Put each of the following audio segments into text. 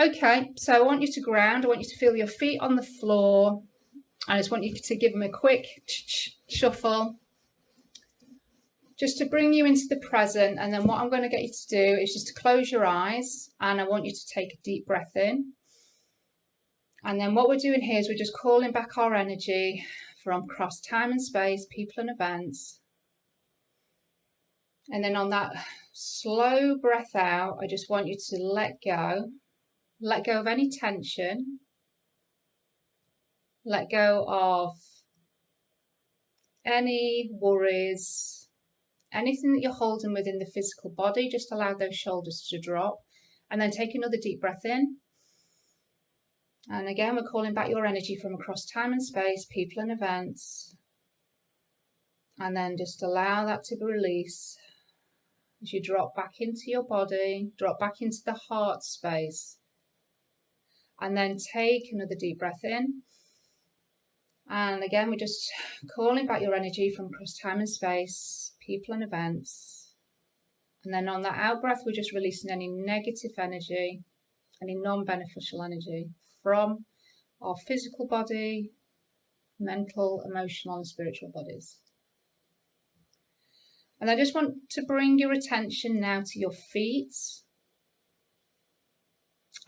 Okay, so I want you to ground. I want you to feel your feet on the floor. I just want you to give them a quick shuffle, just to bring you into the present. And then what I'm going to get you to do is just to close your eyes, and I want you to take a deep breath in. And then what we're doing here is we're just calling back our energy from across time and space, people and events. And then on that slow breath out, I just want you to let go of any tension, let go of any worries, anything that you're holding within the physical body. Just allow those shoulders to drop, and then take another deep breath in. And again, we're calling back your energy from across time and space, people and events. And then just allow that to release as you drop back into your body, drop back into the heart space. And then take another deep breath in. And again, we're just calling back your energy from across time and space, people and events. And then on that out breath, we're just releasing any negative energy, any non-beneficial energy from our physical body, mental, emotional and spiritual bodies. And I just want to bring your attention now to your feet.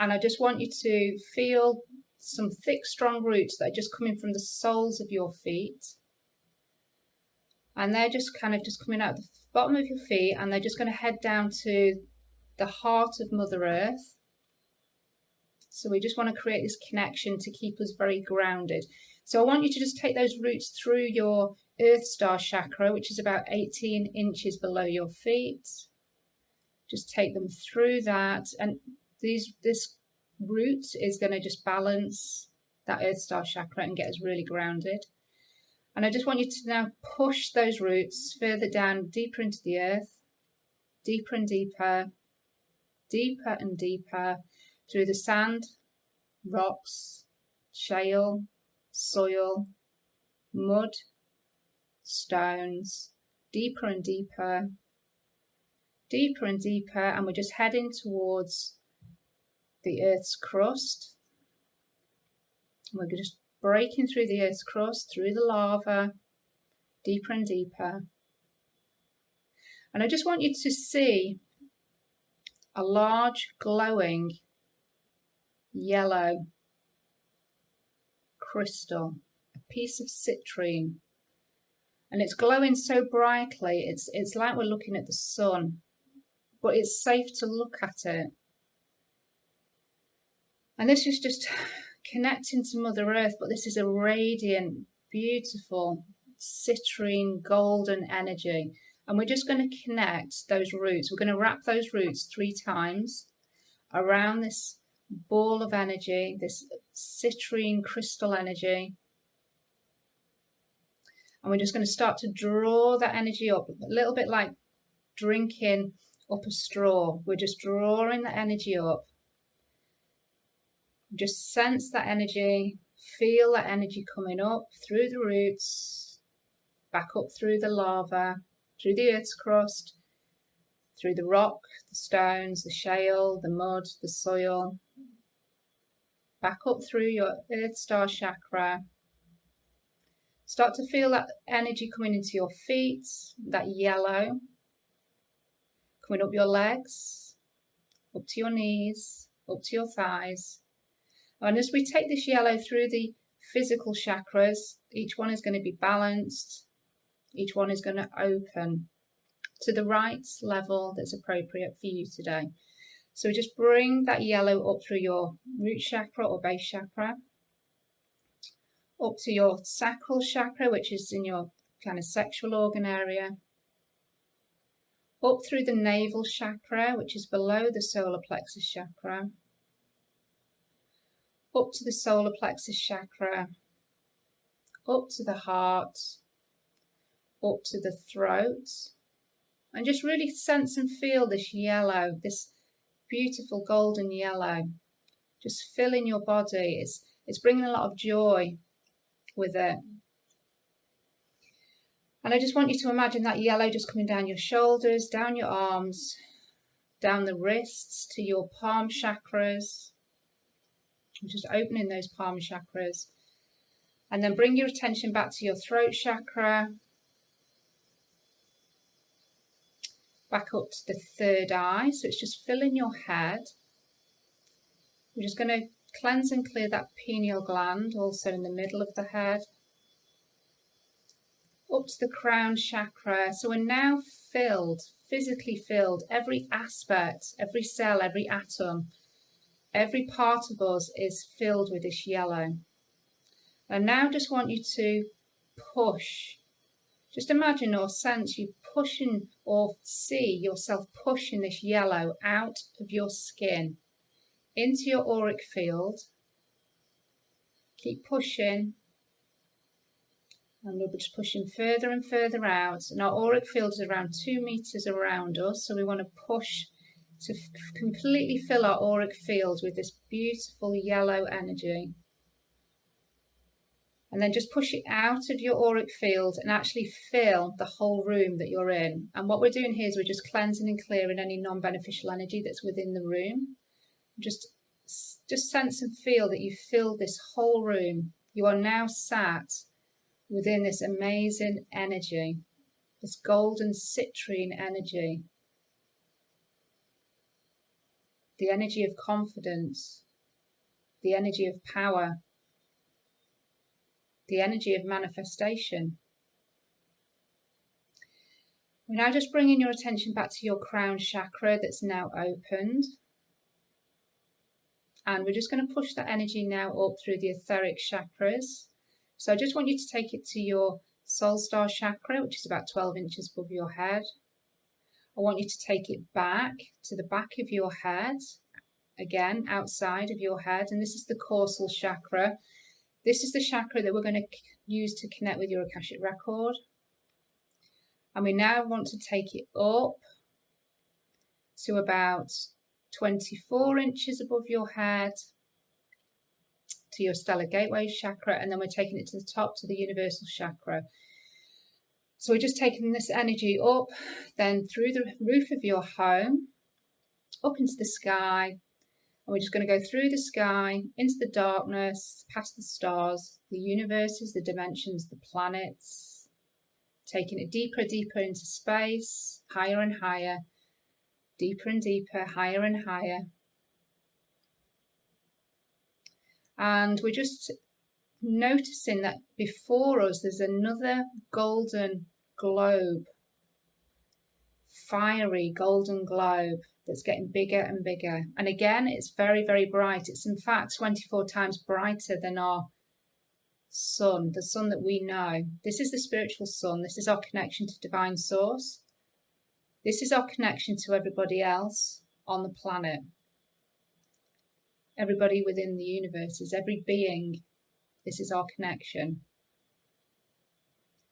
And I just want you to feel some thick, strong roots that are just coming from the soles of your feet. And they're just coming out the bottom of your feet, and they're just going to head down to the heart of Mother Earth. So we just want to create this connection to keep us very grounded. So I want you to just take those roots through your Earth Star chakra, which is about 18 inches below your feet. Just take them through that, and this root is going to just balance that Earth Star chakra and get us really grounded. And I just want you to now push those roots further down, deeper into the earth, deeper and deeper, deeper and deeper, through the sand, rocks, shale, soil, mud, stones, deeper and deeper, deeper and deeper, and we're just heading towards the Earth's crust. And we're just breaking through the Earth's crust, through the lava, deeper and deeper. And I just want you to see a large glowing yellow crystal, a piece of citrine. And it's glowing so brightly, it's like we're looking at the sun, but it's safe to look at it. And this is just connecting to Mother Earth, but this is a radiant, beautiful, citrine, golden energy. And we're just going to connect those roots. We're going to wrap those roots 3 times around this ball of energy, this citrine crystal energy. And we're just going to start to draw that energy up, a little bit like drinking up a straw. We're just drawing the energy up. Just sense that energy, feel that energy coming up through the roots, back up through the lava, through the Earth's crust, through the rock, the stones, the shale, the mud, the soil, back up through your Earth Star chakra. Start to feel that energy coming into your feet, that yellow, coming up your legs, up to your knees, up to your thighs. And as we take this yellow through the physical chakras, each one is going to be balanced. Each one is going to open to the right level that's appropriate for you today. So just bring that yellow up through your root chakra or base chakra, up to your sacral chakra, which is in your kind of sexual organ area, up through the navel chakra, which is below the solar plexus chakra, up to the solar plexus chakra, up to the heart, up to the throat, and just really sense and feel this yellow, this beautiful golden yellow, just filling your body. It's bringing a lot of joy with it. And I just want you to imagine that yellow just coming down your shoulders, down your arms, down the wrists to your palm chakras, Just opening those palm chakras. And then bring your attention back to your throat chakra. Back up to the third eye. So it's just filling your head. We're just going to cleanse and clear that pineal gland, also in the middle of the head. Up to the crown chakra. So we're now filled, physically filled, every aspect, every cell, every atom, every part of us is filled with this yellow. And now just want you to push. Just imagine or sense you pushing or see yourself pushing this yellow out of your skin into your auric field. Keep pushing. And we'll be just pushing further and further out. And our auric field is around 2 meters around us. So we want to push to completely fill our auric field with this beautiful yellow energy. And then just push it out of your auric field and actually fill the whole room that you're in. And what we're doing here is we're just cleansing and clearing any non-beneficial energy that's within the room. Just sense and feel that you fill this whole room. You are now sat within this amazing energy, this golden citrine energy, the energy of confidence, the energy of power, the energy of manifestation. We're now just bringing your attention back to your crown chakra that's now opened. And we're just going to push that energy now up through the etheric chakras. So I just want you to take it to your soul star chakra, which is about 12 inches above your head. I want you to take it back to the back of your head, again, outside of your head. And this is the causal chakra. This is the chakra that we're going to use to connect with your Akashic Record. And we now want to take it up to about 24 inches above your head, to your stellar gateway chakra, and then we're taking it to the top, to the universal chakra. So we're just taking this energy up, then through the roof of your home, up into the sky, and we're just going to go through the sky, into the darkness, past the stars, the universes, the dimensions, the planets, taking it deeper, deeper into space, higher and higher, deeper and deeper, higher and higher. And we're just noticing that before us there's another golden globe, fiery golden globe that's getting bigger and bigger. And again, it's very, very bright. It's in fact 24 times brighter than our sun, the sun that we know. This is the spiritual sun. This is our connection to divine source. This is our connection to everybody else on the planet. Everybody within the universes, every being. This is our connection.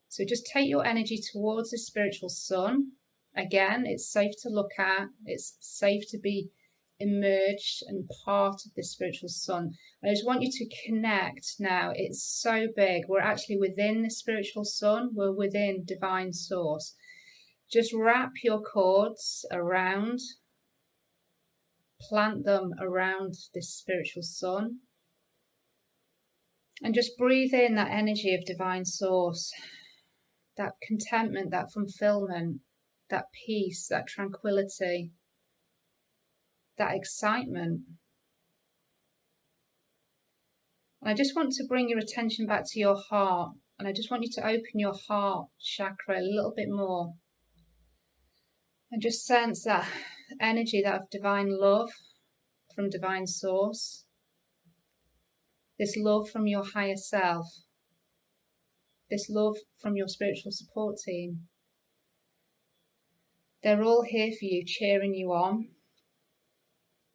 So just take your energy towards the spiritual sun. Again, it's safe to look at. It's safe to be immersed and part of the spiritual sun. I just want you to connect now. It's so big. We're actually within the spiritual sun. We're within divine source. Just wrap your cords around, plant them around this spiritual sun. And just breathe in that energy of divine source, that contentment, that fulfillment, that peace, that tranquility, that excitement. And I just want to bring your attention back to your heart. And I just want you to open your heart chakra a little bit more. And just sense that energy, that of divine love from divine source. This love from your higher self. This love from your spiritual support team. They're all here for you, cheering you on,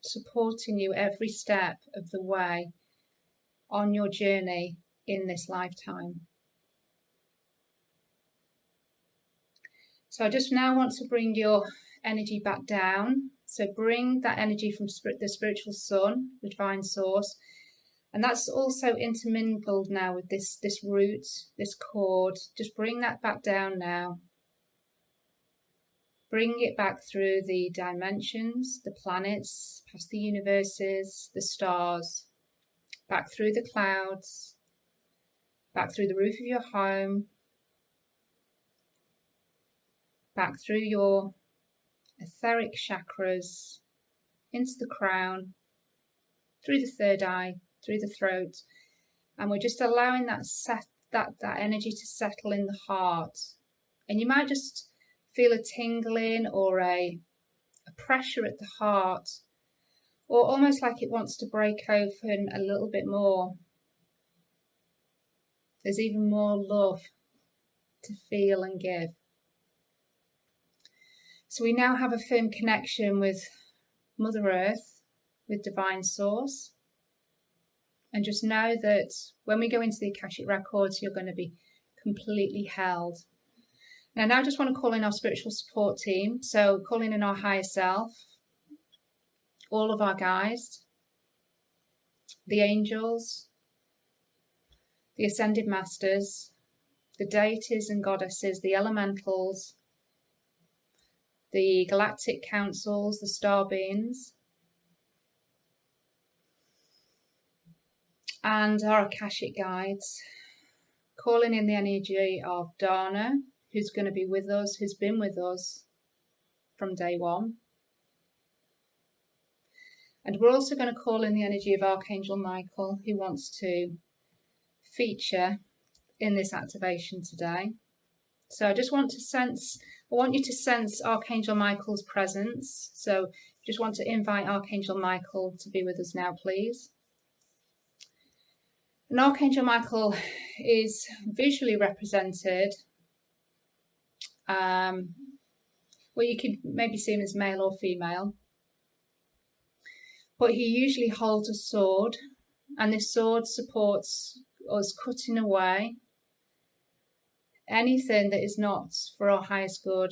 supporting you every step of the way on your journey in this lifetime. So I just now want to bring your energy back down. So bring that energy from the spiritual sun, the divine source. And that's also intermingled now with this root, this cord. Just bring that back down now. Bring it back through the dimensions, the planets, past the universes, the stars. back through the clouds, back through the roof of your home, back through your etheric chakras, into the crown, through the third eye, through the throat, and we're just allowing that energy to settle in the heart. And you might just feel a tingling or a pressure at the heart, or almost like it wants to break open a little bit more. There's even more love to feel and give. So we now have a firm connection with Mother Earth, with Divine Source. And just know that when we go into the Akashic Records, you're going to be completely held. Now I just want to call in our spiritual support team. So calling in our higher self, all of our guides, the angels, the ascended masters, the deities and goddesses, the elementals, the galactic councils, the star beings, and our Akashic guides, calling in the energy of Dana, who's going to be with us, who's been with us from day one. And we're also going to call in the energy of Archangel Michael, who wants to feature in this activation today. So I want you to sense Archangel Michael's presence. So just want to invite Archangel Michael to be with us now, please. And Archangel Michael is visually represented, well, you could maybe see him as male or female, but he usually holds a sword, and this sword supports us cutting away anything that is not for our highest good,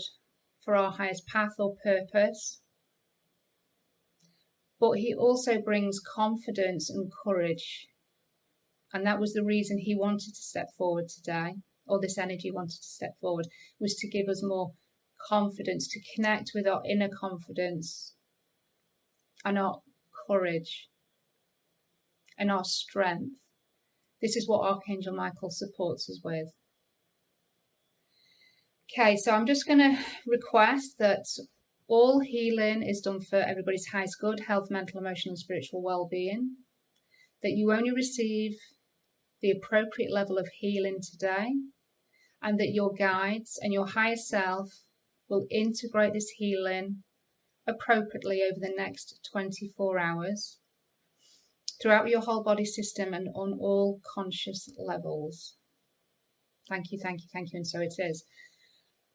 for our highest path or purpose. But he also brings confidence and courage. And that was the reason he wanted to step forward today, or this energy wanted to step forward, was to give us more confidence, to connect with our inner confidence and our courage and our strength. This is what Archangel Michael supports us with. Okay, so I'm just going to request that all healing is done for everybody's highest good, health, mental, emotional, and spiritual well-being. That you only receive the appropriate level of healing today, and that your guides and your higher self will integrate this healing appropriately over the next 24 hours throughout your whole body system and on all conscious levels. Thank you, thank you, thank you, and so it is.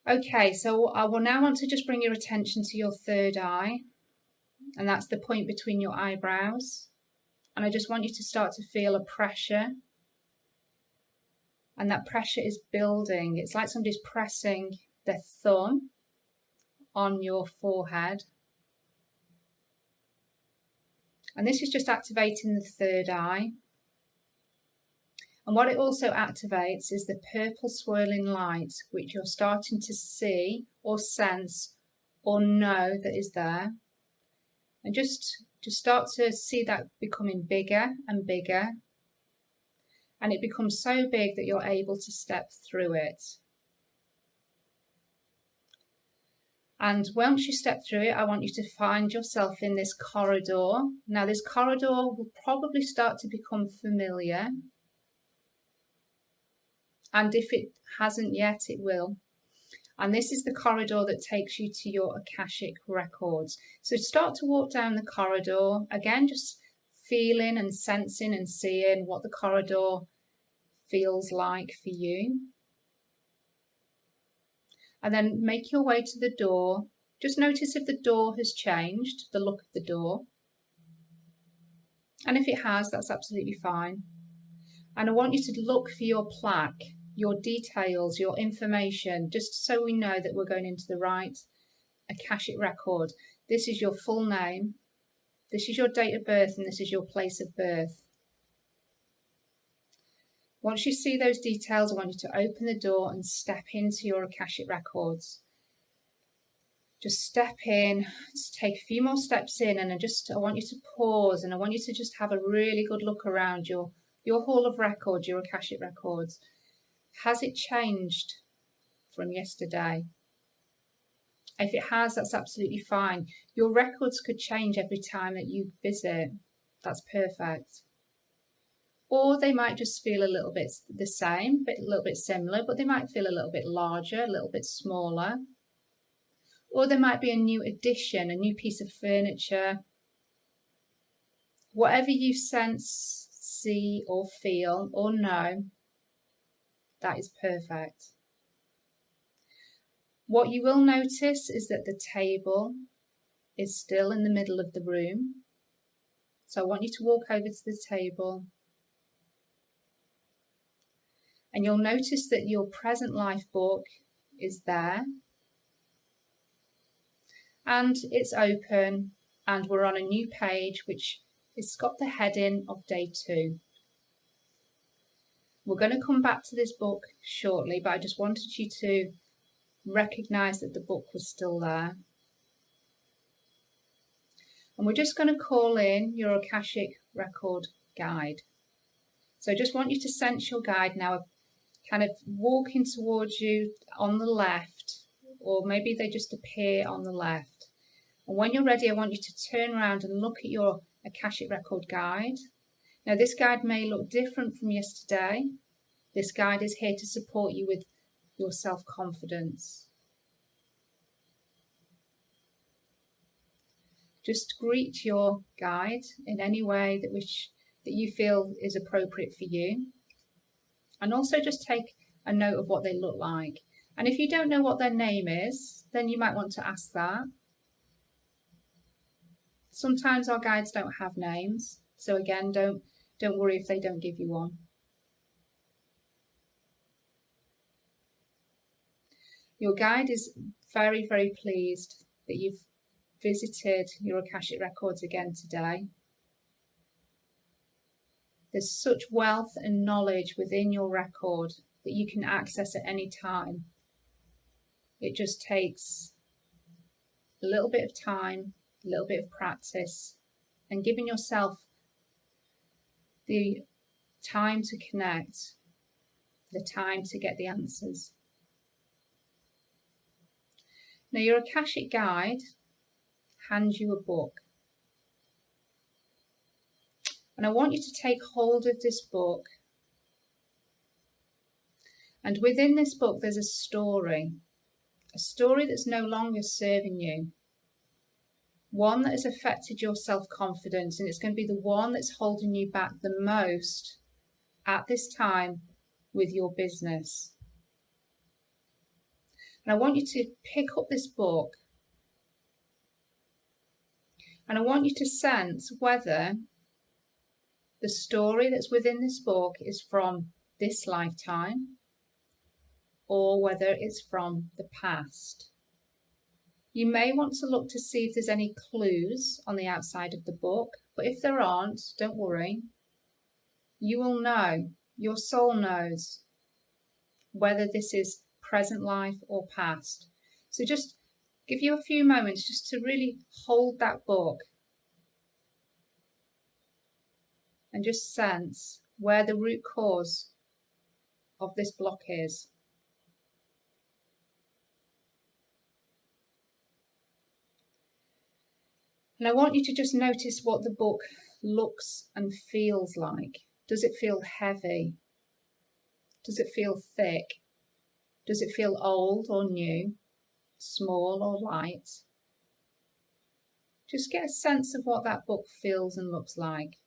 Okay, so I will now want to just bring your attention to your third eye, and that's the point between your eyebrows. And I just want you to start to feel a pressure, and that pressure is building. It's like somebody's pressing their thumb on your forehead. And this is just activating the third eye. And what it also activates is the purple swirling light, which you're starting to see or sense or know that is there. And just start to see that becoming bigger and bigger. And it becomes so big that you're able to step through it. And once you step through it, I want you to find yourself in this corridor. Now, this corridor will probably start to become familiar. And if it hasn't yet, it will. And this is the corridor that takes you to your Akashic Records. So start to walk down the corridor. Again, just feeling and sensing and seeing what the corridor feels like for you. And then make your way to the door. Just notice if the door has changed, the look of the door. And if it has, that's absolutely fine. And I want you to look for your plaque, your details, your information, just so we know that we're going into the right Akashic record. This is your full name, this is your date of birth, and this is your place of birth. Once you see those details, I want you to open the door and step into your Akashic records. just step in, just take a few more steps in, and I want you to pause, and I want you to just have a really good look around your hall of records, your Akashic Records. Has it changed from yesterday? If it has, that's absolutely fine. Your records could change every time that you visit. That's perfect. Or they might just feel a little bit the same, a little bit similar, but they might feel a little bit larger, a little bit smaller. Or there might be a new addition, a new piece of furniture. Whatever you sense, see, or feel, or know, that is perfect. What you will notice is that the table is still in the middle of the room. So I want you to walk over to the table, and you'll notice that your present life book is there, and it's open, and we're on a new page which has got the heading of day 2. We're going to come back to this book shortly, but I just wanted you to recognise that the book was still there. And we're just going to call in your Akashic Record guide. So I just want you to sense your guide now, kind of walking towards you on the left, or maybe they just appear on the left. And when you're ready, I want you to turn around and look at your Akashic Record guide. Now, this guide may look different from yesterday. This guide is here to support you with your self-confidence. Just greet your guide in any way that you feel is appropriate for you. And also just take a note of what they look like. And if you don't know what their name is, then you might want to ask that. Sometimes our guides don't have names. So again, don't worry if they don't give you one. Your guide is very, very pleased that you've visited your Akashic Records again today. There's such wealth and knowledge within your record that you can access at any time. It just takes a little bit of time, a little bit of practice, and giving yourself the time to connect, the time to get the answers. Now, your Akashic guide hands you a book. And I want you to take hold of this book. And within this book, there's a story that's no longer serving you. One that has affected your self-confidence, and it's going to be the one that's holding you back the most at this time with your business. And I want you to pick up this book, and I want you to sense whether the story that's within this book is from this lifetime or whether it's from the past. You may want to look to see if there's any clues on the outside of the book, but if there aren't, don't worry. You will know, your soul knows, whether this is present life or past. So just give you a few moments just to really hold that book and just sense where the root cause of this block is. And I want you to just notice what the book looks and feels like. Does it feel heavy? Does it feel thick? Does it feel old or new? Small or light? Just get a sense of what that book feels and looks like.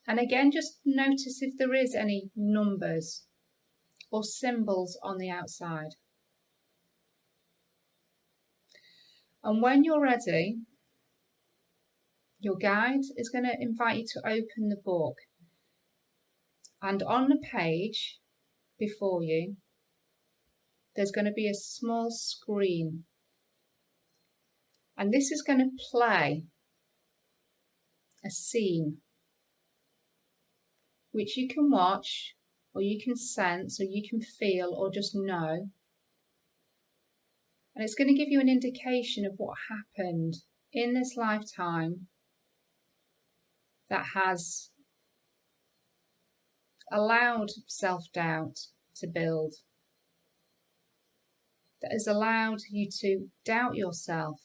And again, just notice if there is any numbers or symbols on the outside. And when you're ready, your guide is going to invite you to open the book. And on the page before you, there's going to be a small screen. And this is going to play a scene which you can watch, or you can sense, or you can feel, or just know. And it's going to give you an indication of what happened in this lifetime that has allowed self-doubt to build, that has allowed you to doubt yourself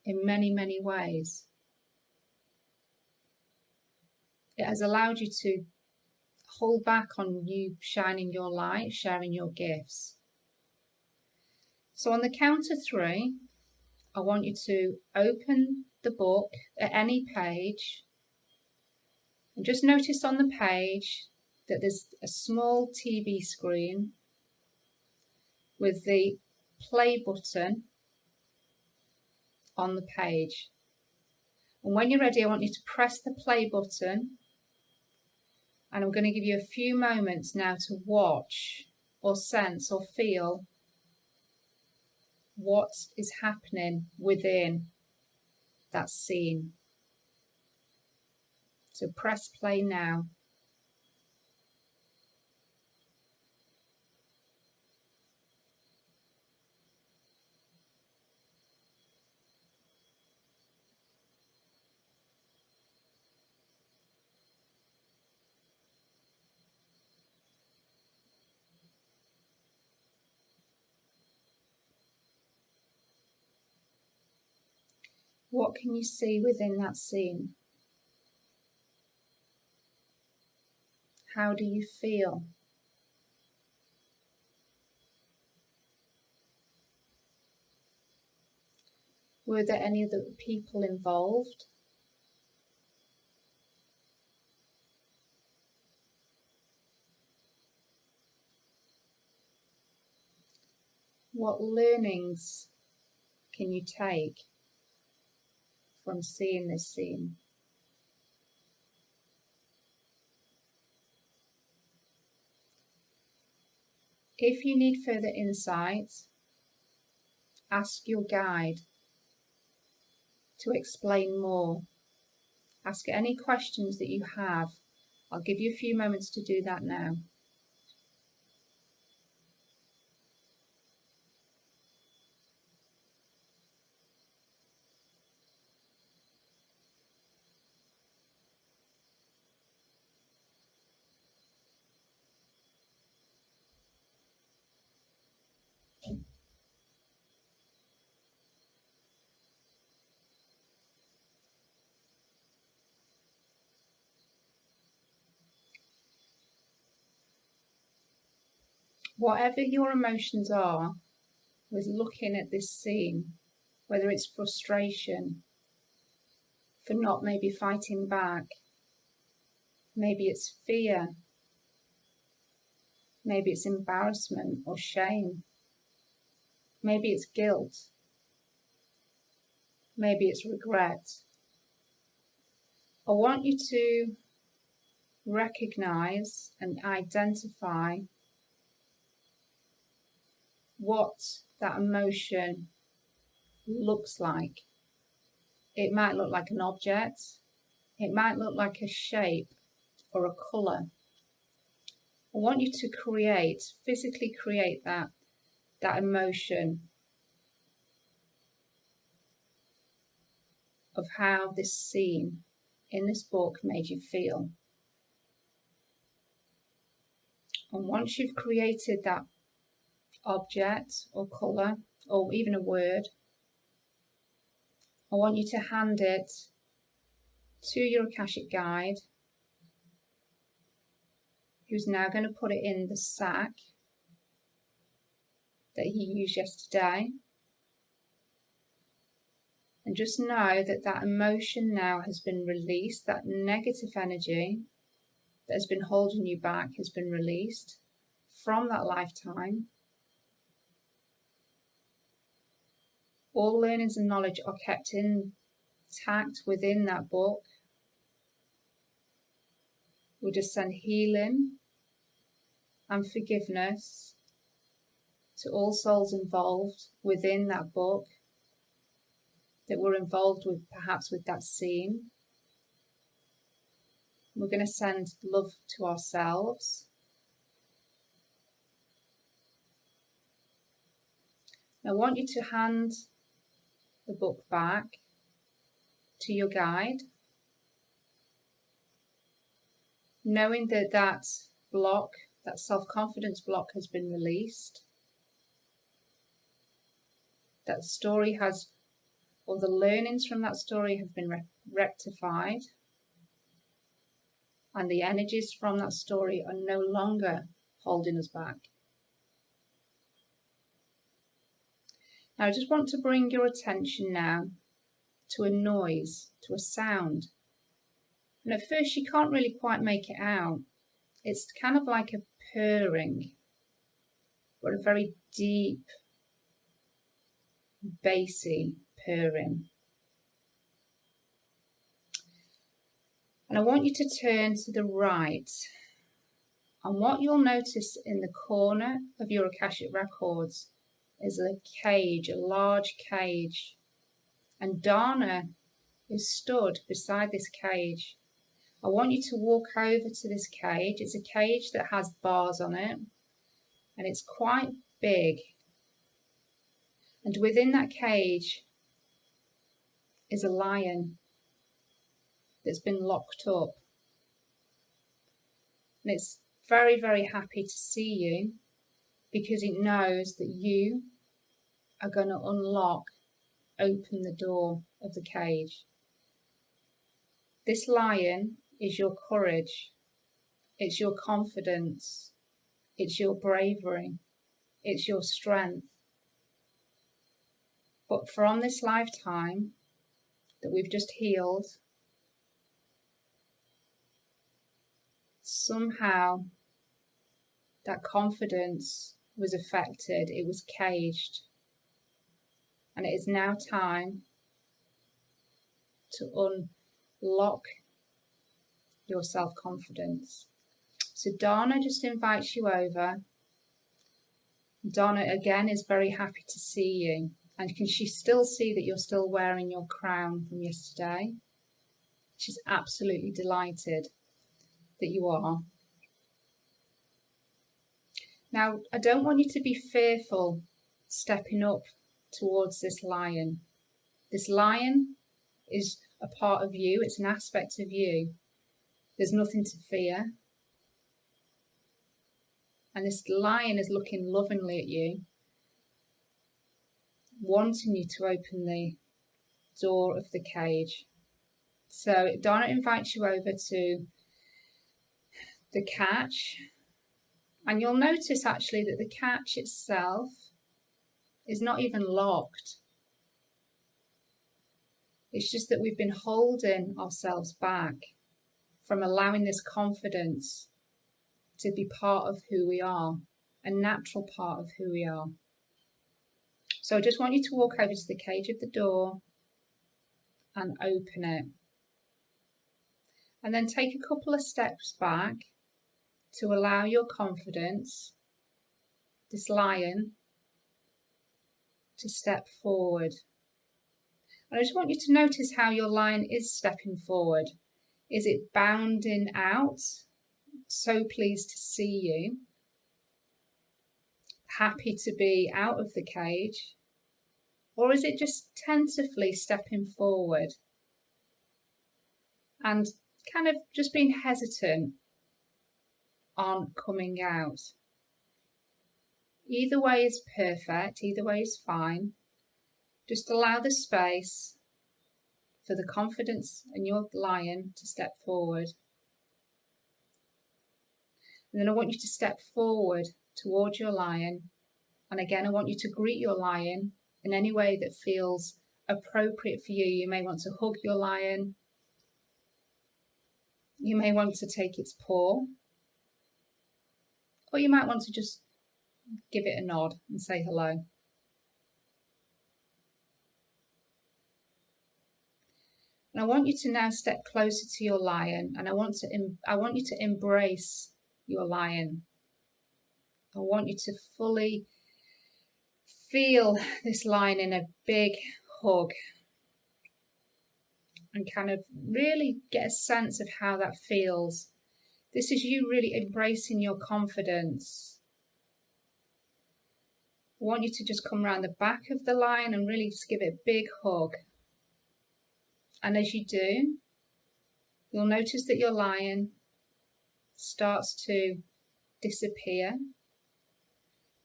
in many, many ways. It has allowed you to hold back on you shining your light, sharing your gifts. So on the count of 3, I want you to open the book at any page and just notice on the page that there's a small TV screen with the play button on the page. And when you're ready, I want you to press the play button, and I'm going to give you a few moments now to watch or sense or feel what is happening within that scene. So press play now. What can you see within that scene? How do you feel? Were there any other people involved? What learnings can you take from seeing this scene? If you need further insight, ask your guide to explain more. Ask any questions that you have. I'll give you a few moments to do that now. Whatever your emotions are with looking at this scene, whether it's frustration for not maybe fighting back, maybe it's fear, maybe it's embarrassment or shame, maybe it's guilt, maybe it's regret. I want you to recognize and identify what that emotion looks like. It might look like an object, it might look like a shape or a colour. I want you to physically create that emotion of how this scene in this book made you feel. And once you've created that object or colour or even a word, I want you to hand it to your Akashic guide, who's now going to put it in the sack that he used yesterday. And just know that that emotion now has been released, that negative energy that has been holding you back has been released from that lifetime. All learnings and knowledge are kept intact within that book. We'll just send healing and forgiveness to all souls involved within that book that were involved with perhaps with that scene. We're going to send love to ourselves. I want you to hand the book back to your guide, knowing that that block, that self-confidence block, has been released. That story has, or the learnings from that story have been rectified, and the energies from that story are no longer holding us back. Now I just want to bring your attention now to a noise, to a sound. And at first you can't really quite make it out. It's kind of like a purring, but a very deep, bassy purring. And I want you to turn to the right. And what you'll notice in the corner of your Akashic Records is a cage, a large cage. And Dana is stood beside this cage. I want you to walk over to this cage. It's a cage that has bars on it, and it's quite big. And within that cage is a lion that's been locked up. And it's very, very happy to see you because it knows that you are going to open the door of the cage. This lion is your courage, it's your confidence, it's your bravery, it's your strength. But from this lifetime that we've just healed, somehow that confidence was affected, it was caged. And it is now time to unlock your self-confidence. So Dana just invites you over. Dana again is very happy to see you. And can she still see that you're still wearing your crown from yesterday? She's absolutely delighted that you are. Now, I don't want you to be fearful stepping up towards this lion. This lion is a part of you, it's an aspect of you. There's nothing to fear. And this lion is looking lovingly at you, wanting you to open the door of the cage. So Dana invites you over to the catch, and you'll notice actually that the catch itself is not even locked. It's just that we've been holding ourselves back from allowing this confidence to be part of who we are, a natural part of who we are. So I just want you to walk over to the cage of the door and open it. And then take a couple of steps back to allow your confidence, this lion, to step forward. And I just want you to notice how your lion is stepping forward. Is it bounding out, so pleased to see you, happy to be out of the cage? Or is it just tentatively stepping forward and kind of just being hesitant on coming out? Either way is perfect, either way is fine. Just allow the space for the confidence in your lion to step forward. And then I want you to step forward towards your lion. And again, I want you to greet your lion in any way that feels appropriate for you. You may want to hug your lion. You may want to take its paw. Or you might want to just give it a nod and say hello. And I want you to now step closer to your lion, and I want you to embrace your lion. I want you to fully feel this lion in a big hug and kind of really get a sense of how that feels. This is you really embracing your confidence. I want you to just come around the back of the lion and really just give it a big hug. And as you do, you'll notice that your lion starts to disappear.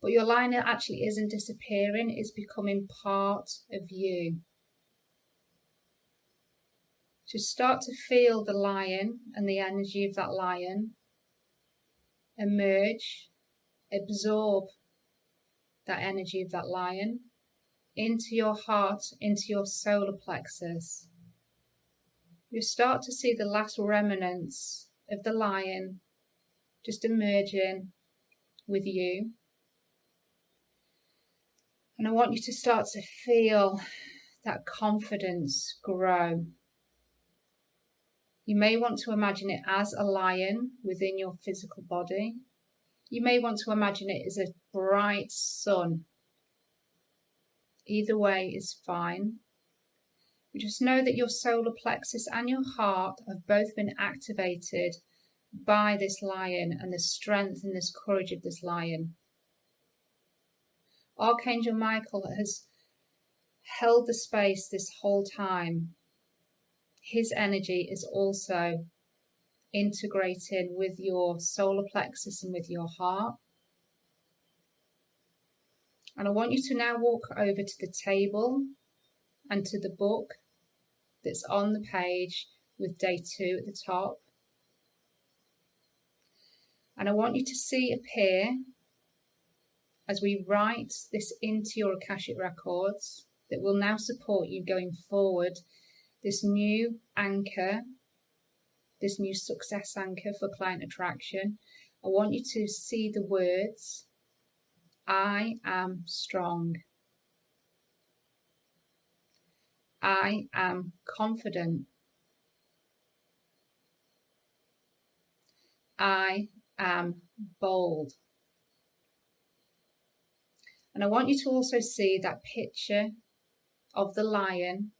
But your lion actually isn't disappearing, it's becoming part of you. Just start to feel the lion and the energy of that lion emerge, absorb that energy of that lion into your heart, into your solar plexus. You start to see the last remnants of the lion just emerging with you. And I want you to start to feel that confidence grow. You may want to imagine it as a lion within your physical body. You may want to imagine it as a bright sun. Either way is fine. But just know that your solar plexus and your heart have both been activated by this lion and the strength and this courage of this lion. Archangel Michael has held the space this whole time. His energy is also integrating with your solar plexus and with your heart. And I want you to now walk over to the table and to the book that's on the page with day 2 at the top. And I want you to see appear, as we write this into your Akashic Records, that will now support you going forward, this new anchor, this new success anchor for client attraction. I want you to see the words, I am strong. I am confident. I am bold. And I want you to also see that picture of the lion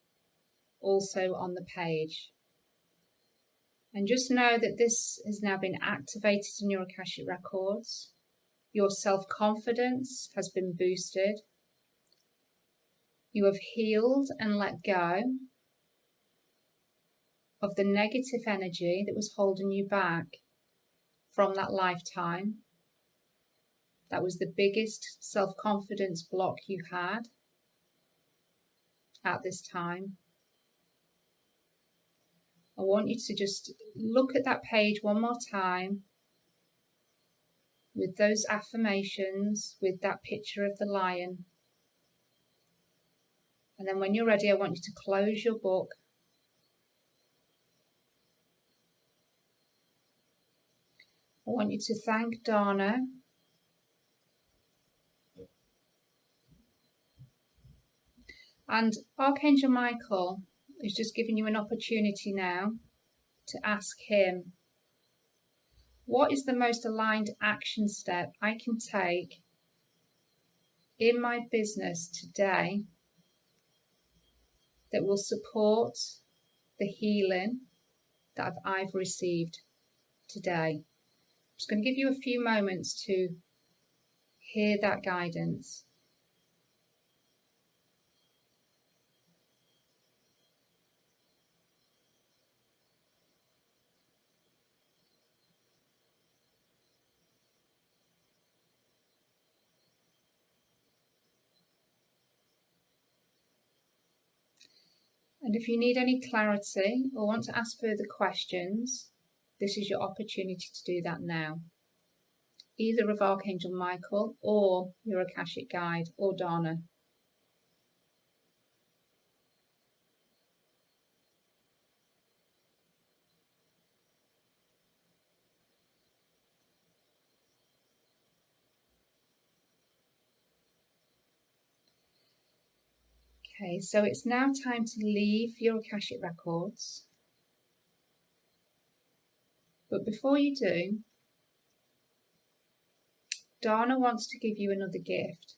also on the page. And just know that this has now been activated in your Akashic Records. Your self-confidence has been boosted. You have healed and let go of the negative energy that was holding you back from that lifetime. That was the biggest self-confidence block you had at this time. I want you to just look at that page one more time with those affirmations, with that picture of the lion. And then when you're ready, I want you to close your book. I want you to thank Dana and Archangel Michael is just giving you an opportunity now to ask him, what is the most aligned action step I can take in my business today that will support the healing that I've received today? I'm just going to give you a few moments to hear that guidance. And if you need any clarity or want to ask further questions, this is your opportunity to do that now. Either of Archangel Michael or your Akashic Guide or Dana. Okay, so it's now time to leave your Akashic Records. But before you do, Dana wants to give you another gift.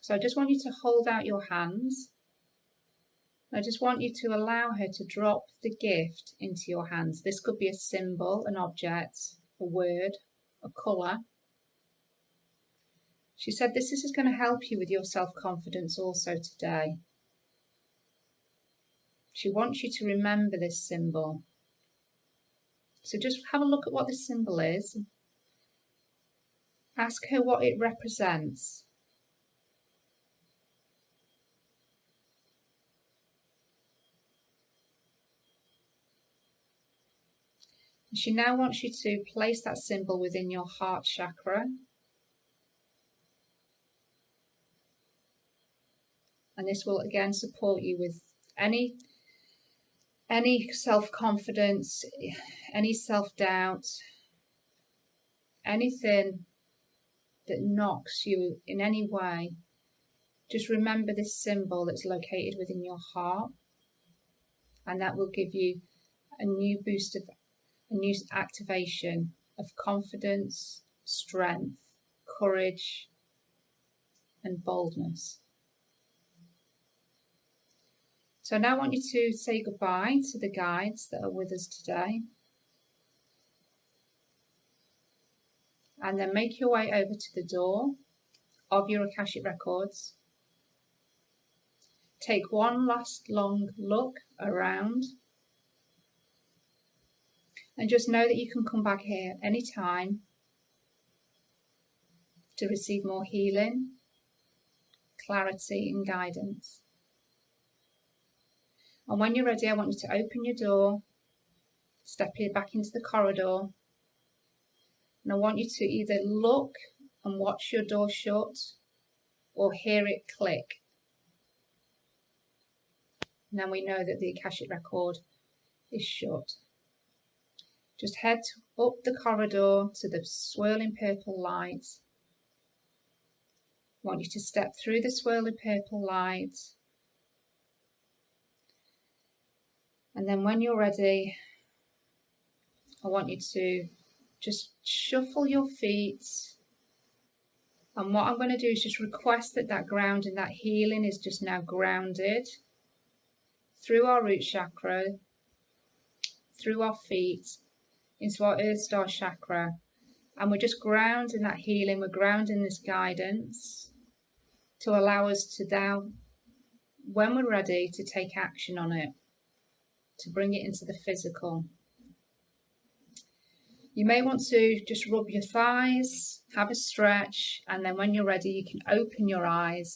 So I just want you to hold out your hands. I just want you to allow her to drop the gift into your hands. This could be a symbol, an object, a word, a colour. She said this is going to help you with your self-confidence also today. She wants you to remember this symbol. So just have a look at what this symbol is. Ask her what it represents. She now wants you to place that symbol within your heart chakra. And this will again support you with any self-confidence, any self-doubt, anything that knocks you in any way. Just remember this symbol that's located within your heart, and that will give you a new boost of a new activation of confidence, strength, courage, and boldness. So now I want you to say goodbye to the guides that are with us today. And then make your way over to the door of your Akashic Records. Take one last long look around. And just know that you can come back here anytime to receive more healing, clarity and guidance. And when you're ready, I want you to open your door, step back into the corridor, and I want you to either look and watch your door shut or hear it click. And then we know that the Akashic Record is shut. Just head up the corridor to the swirling purple light. I want you to step through the swirling purple light. And then when you're ready, I want you to just shuffle your feet. And what I'm going to do is just request that that grounding, that healing is just now grounded through our root chakra, through our feet, into our Earth Star chakra. And we're just grounding that healing, we're grounding this guidance to allow us to now, when we're ready, to take action on it, to bring it into the physical. You may want to just rub your thighs, have a stretch, and then when you're ready, you can open your eyes